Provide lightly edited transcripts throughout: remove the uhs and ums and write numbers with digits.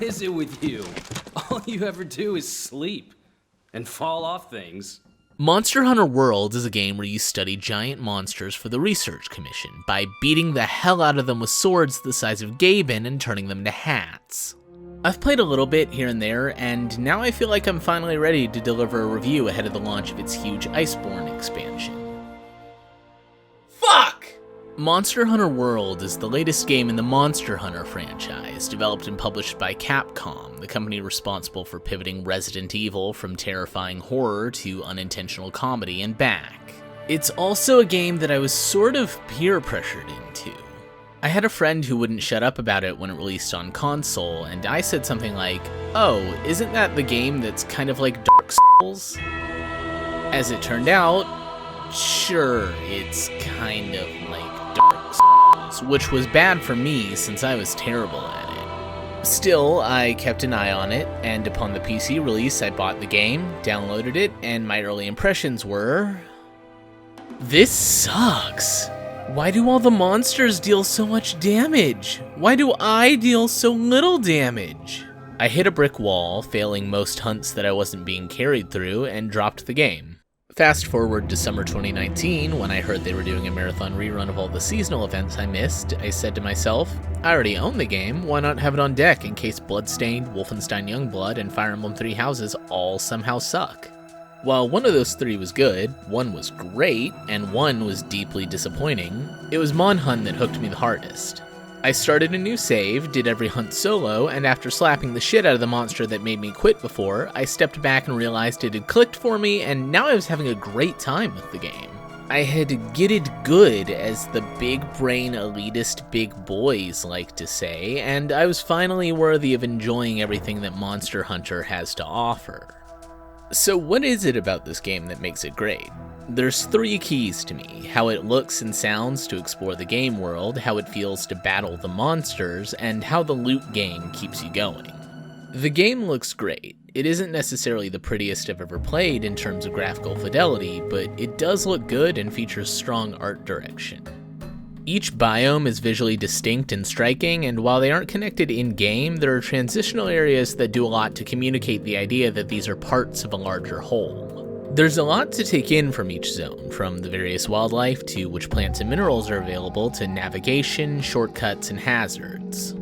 What is it with you? All you ever do is sleep and fall off things. Monster Hunter World is a game where you study giant monsters for the Research Commission by beating the hell out of them with swords the size of Gaben and turning them to hats. I've played a little bit here and there, and now I feel like I'm finally ready to deliver a review ahead of the launch of its huge Iceborne expansion. Fuck! Monster Hunter World is the latest game in the Monster Hunter franchise, developed and published by Capcom, the company responsible for pivoting Resident Evil from terrifying horror to unintentional comedy and back. It's also a game that I was sort of peer pressured into. I had a friend who wouldn't shut up about it when it released on console, and I said something like, "Oh, isn't that the game that's kind of like Dark Souls?" As it turned out, sure, it's kind of like Dark Souls, which was bad for me since I was terrible at it. Still, I kept an eye on it, and upon the PC release, I bought the game, downloaded it, and my early impressions were... this sucks. Why do all the monsters deal so much damage? Why do I deal so little damage? I hit a brick wall, failing most hunts that I wasn't being carried through, and dropped the game. Fast forward to summer 2019, when I heard they were doing a marathon rerun of all the seasonal events I missed, I said to myself, I already own the game, why not have it on deck in case Bloodstained, Wolfenstein Youngblood, and Fire Emblem Three Houses all somehow suck? While one of those three was good, one was great, and one was deeply disappointing, it was MonHun that hooked me the hardest. I started a new save, did every hunt solo, and after slapping the shit out of the monster that made me quit before, I stepped back and realized it had clicked for me, and now I was having a great time with the game. I had getted good, as the big brain elitist big boys like to say, and I was finally worthy of enjoying everything that Monster Hunter has to offer. So what is it about this game that makes it great? There's three keys to me: how it looks and sounds to explore the game world, how it feels to battle the monsters, and how the loot game keeps you going. The game looks great. It isn't necessarily the prettiest I've ever played in terms of graphical fidelity, but it does look good and features strong art direction. Each biome is visually distinct and striking, and while they aren't connected in-game, there are transitional areas that do a lot to communicate the idea that these are parts of a larger whole. There's a lot to take in from each zone, from the various wildlife to which plants and minerals are available to navigation, shortcuts, and hazards.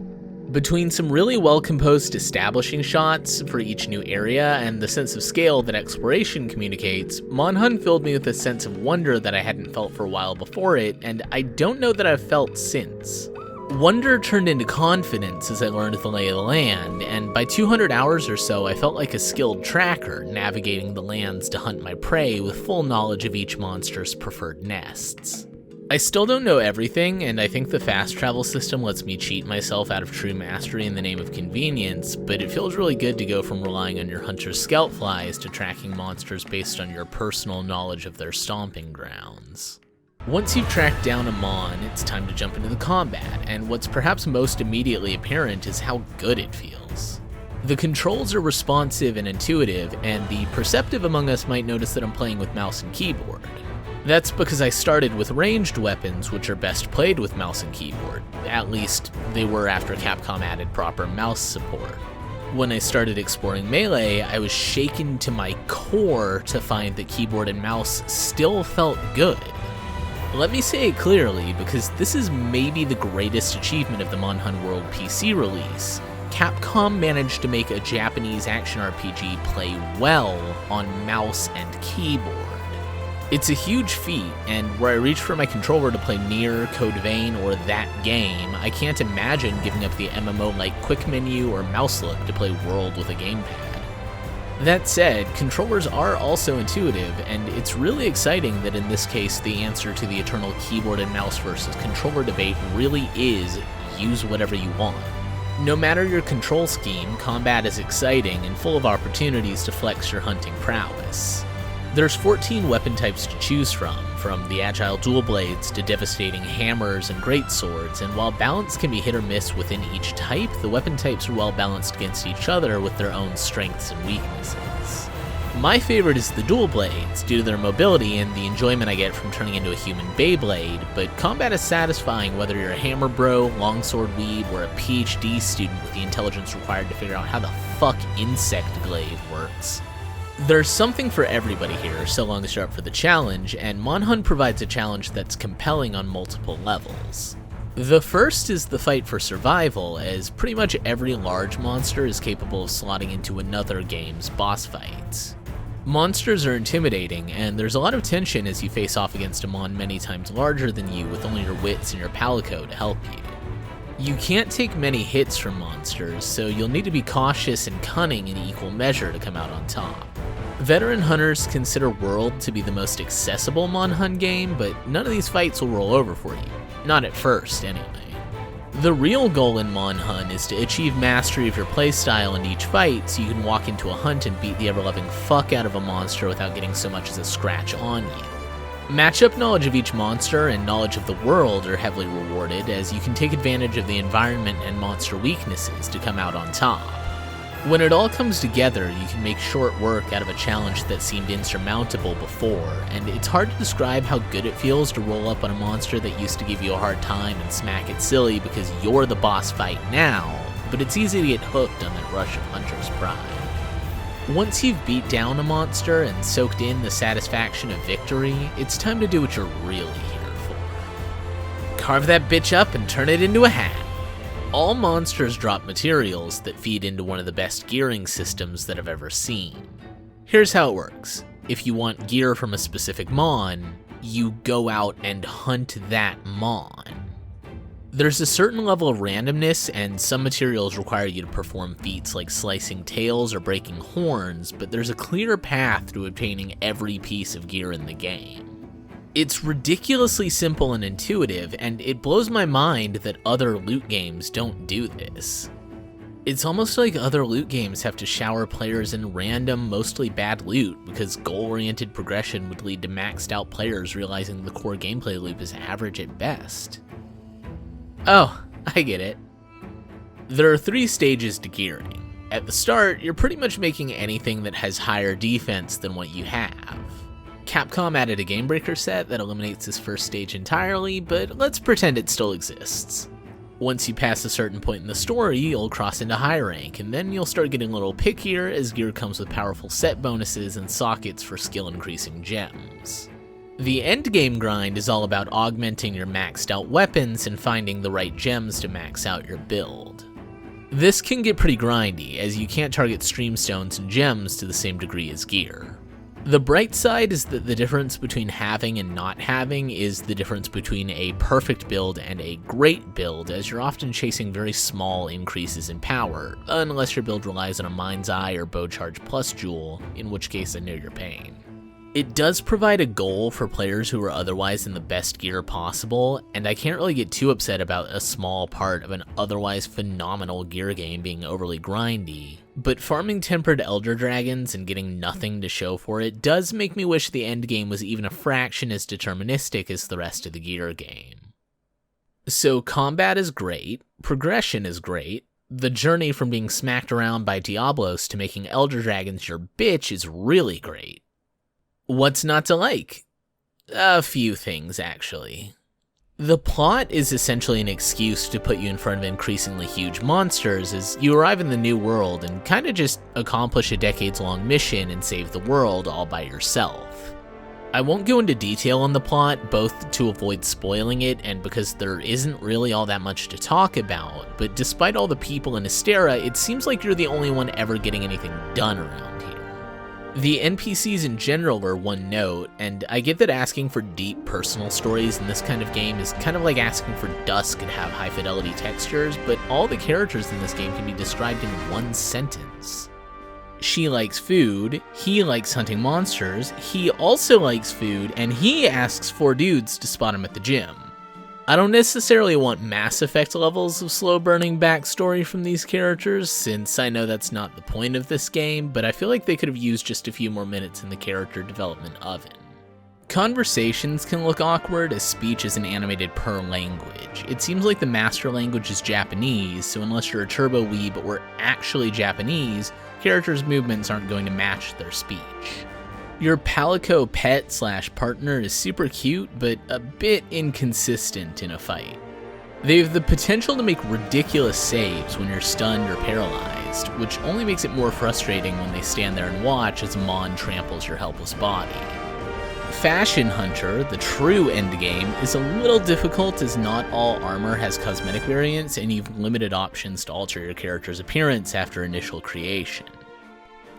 Between some really well-composed establishing shots for each new area and the sense of scale that exploration communicates, MonHun filled me with a sense of wonder that I hadn't felt for a while before it, and I don't know that I've felt since. Wonder turned into confidence as I learned the lay of the land, and by 200 hours or so I felt like a skilled tracker, navigating the lands to hunt my prey with full knowledge of each monster's preferred nests. I still don't know everything, and I think the fast travel system lets me cheat myself out of true mastery in the name of convenience, but it feels really good to go from relying on your hunter's scout flies to tracking monsters based on your personal knowledge of their stomping grounds. Once you've tracked down a mon, it's time to jump into the combat, and what's perhaps most immediately apparent is how good it feels. The controls are responsive and intuitive, and the perceptive among us might notice that I'm playing with mouse and keyboard. That's because I started with ranged weapons, which are best played with mouse and keyboard. At least, they were after Capcom added proper mouse support. When I started exploring melee, I was shaken to my core to find that keyboard and mouse still felt good. Let me say it clearly, because this is maybe the greatest achievement of the MonHun World PC release. Capcom managed to make a Japanese action RPG play well on mouse and keyboard. It's a huge feat, and where I reach for my controller to play Nier, Code Vein, or that game, I can't imagine giving up the MMO-like quick menu or mouse look to play World with a gamepad. That said, controllers are also intuitive, and it's really exciting that in this case the answer to the eternal keyboard and mouse versus controller debate really is use whatever you want. No matter your control scheme, combat is exciting and full of opportunities to flex your hunting prowess. There's 14 weapon types to choose from the agile dual blades to devastating hammers and greatswords, and while balance can be hit or miss within each type, the weapon types are well balanced against each other with their own strengths and weaknesses. My favorite is the dual blades, due to their mobility and the enjoyment I get from turning into a human Beyblade, but combat is satisfying whether you're a hammer bro, longsword weeb, or a PhD student with the intelligence required to figure out how the fuck insect glaive works. There's something for everybody here, so long as you're up for the challenge, and MonHun provides a challenge that's compelling on multiple levels. The first is the fight for survival, as pretty much every large monster is capable of slotting into another game's boss fights. Monsters are intimidating, and there's a lot of tension as you face off against a mon many times larger than you with only your wits and your palico to help you. You can't take many hits from monsters, so you'll need to be cautious and cunning in equal measure to come out on top. Veteran hunters consider World to be the most accessible MonHun game, but none of these fights will roll over for you. Not at first, anyway. The real goal in MonHun is to achieve mastery of your playstyle in each fight so you can walk into a hunt and beat the ever-loving fuck out of a monster without getting so much as a scratch on you. Matchup knowledge of each monster and knowledge of the world are heavily rewarded, as you can take advantage of the environment and monster weaknesses to come out on top. When it all comes together, you can make short work out of a challenge that seemed insurmountable before, and it's hard to describe how good it feels to roll up on a monster that used to give you a hard time and smack it silly because you're the boss fight now, but it's easy to get hooked on that rush of hunter's pride. Once you've beat down a monster and soaked in the satisfaction of victory, it's time to do what you're really here for. Carve that bitch up and turn it into a hat. All monsters drop materials that feed into one of the best gearing systems that I've ever seen. Here's how it works. If you want gear from a specific mon, you go out and hunt that mon. There's a certain level of randomness, and some materials require you to perform feats like slicing tails or breaking horns, but there's a clear path to obtaining every piece of gear in the game. It's ridiculously simple and intuitive, and it blows my mind that other loot games don't do this. It's almost like other loot games have to shower players in random, mostly bad loot, because goal-oriented progression would lead to maxed out players realizing the core gameplay loop is average at best. Oh, I get it. There are 3 stages to gearing. At the start, you're pretty much making anything that has higher defense than what you have. Capcom added a Game Breaker set that eliminates this first stage entirely, but let's pretend it still exists. Once you pass a certain point in the story, you'll cross into high rank, and then you'll start getting a little pickier as gear comes with powerful set bonuses and sockets for skill increasing gems. The endgame grind is all about augmenting your maxed out weapons and finding the right gems to max out your build. This can get pretty grindy, as you can't target streamstones and gems to the same degree as gear. The bright side is that the difference between having and not having is the difference between a perfect build and a great build, as you're often chasing very small increases in power, unless your build relies on a Mind's Eye or Bow Charge Plus jewel, in which case I know your pain. It does provide a goal for players who are otherwise in the best gear possible, and I can't really get too upset about a small part of an otherwise phenomenal gear game being overly grindy, but farming tempered Elder Dragons and getting nothing to show for it does make me wish the endgame was even a fraction as deterministic as the rest of the gear game. So combat is great, progression is great, the journey from being smacked around by Diablos to making Elder Dragons your bitch is really great. What's not to like? A few things, actually. The plot is essentially an excuse to put you in front of increasingly huge monsters as you arrive in the new world and kinda just accomplish a decades-long mission and save the world all by yourself. I won't go into detail on the plot, both to avoid spoiling it and because there isn't really all that much to talk about, but despite all the people in Astera, it seems like you're the only one ever getting anything done around here. The NPCs in general are one note, and I get that asking for deep personal stories in this kind of game is kind of like asking for dusk and have high fidelity textures, but all the characters in this game can be described in one sentence. She likes food, he likes hunting monsters, he also likes food, and he asks 4 dudes to spot him at the gym. I don't necessarily want Mass Effect levels of slow-burning backstory from these characters, since I know that's not the point of this game, but I feel like they could have used just a few more minutes in the character development oven. Conversations can look awkward as speech isn't animated per language. It seems like the master language is Japanese, so unless you're a turbo weeb or actually Japanese, characters' movements aren't going to match their speech. Your Palico pet/partner is super cute, but a bit inconsistent in a fight. They have the potential to make ridiculous saves when you're stunned or paralyzed, which only makes it more frustrating when they stand there and watch as Mon tramples your helpless body. Fashion Hunter, the true endgame, is a little difficult as not all armor has cosmetic variants and you've limited options to alter your character's appearance after initial creation.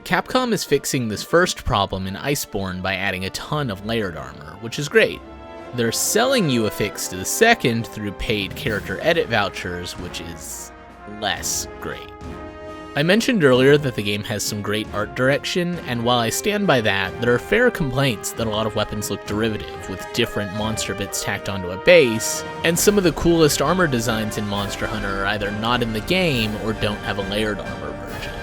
Capcom is fixing this first problem in Iceborne by adding a ton of layered armor, which is great. They're selling you a fix to the second through paid character edit vouchers, which is less great. I mentioned earlier that the game has some great art direction, and while I stand by that, there are fair complaints that a lot of weapons look derivative, with different monster bits tacked onto a base, and some of the coolest armor designs in Monster Hunter are either not in the game or don't have a layered armor version.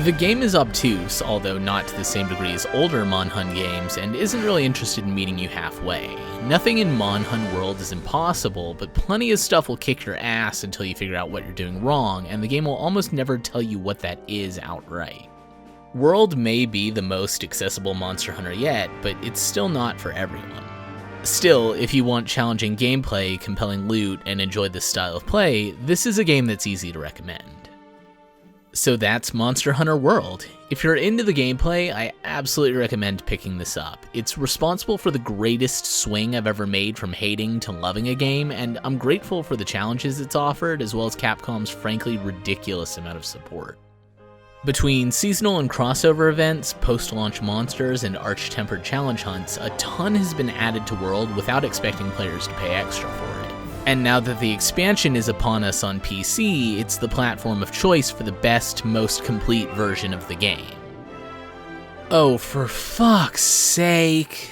The game is obtuse, although not to the same degree as older MonHun games, and isn't really interested in meeting you halfway. Nothing in MonHun World is impossible, but plenty of stuff will kick your ass until you figure out what you're doing wrong, and the game will almost never tell you what that is outright. World may be the most accessible Monster Hunter yet, but it's still not for everyone. Still, if you want challenging gameplay, compelling loot, and enjoy this style of play, this is a game that's easy to recommend. So that's Monster Hunter World. If you're into the gameplay, I absolutely recommend picking this up. It's responsible for the greatest swing I've ever made from hating to loving a game, and I'm grateful for the challenges it's offered, as well as Capcom's frankly ridiculous amount of support. Between seasonal and crossover events, post-launch monsters, and arch-tempered challenge hunts, a ton has been added to World without expecting players to pay extra for it. And now that the expansion is upon us on PC, it's the platform of choice for the best, most complete version of the game. Oh, for fuck's sake.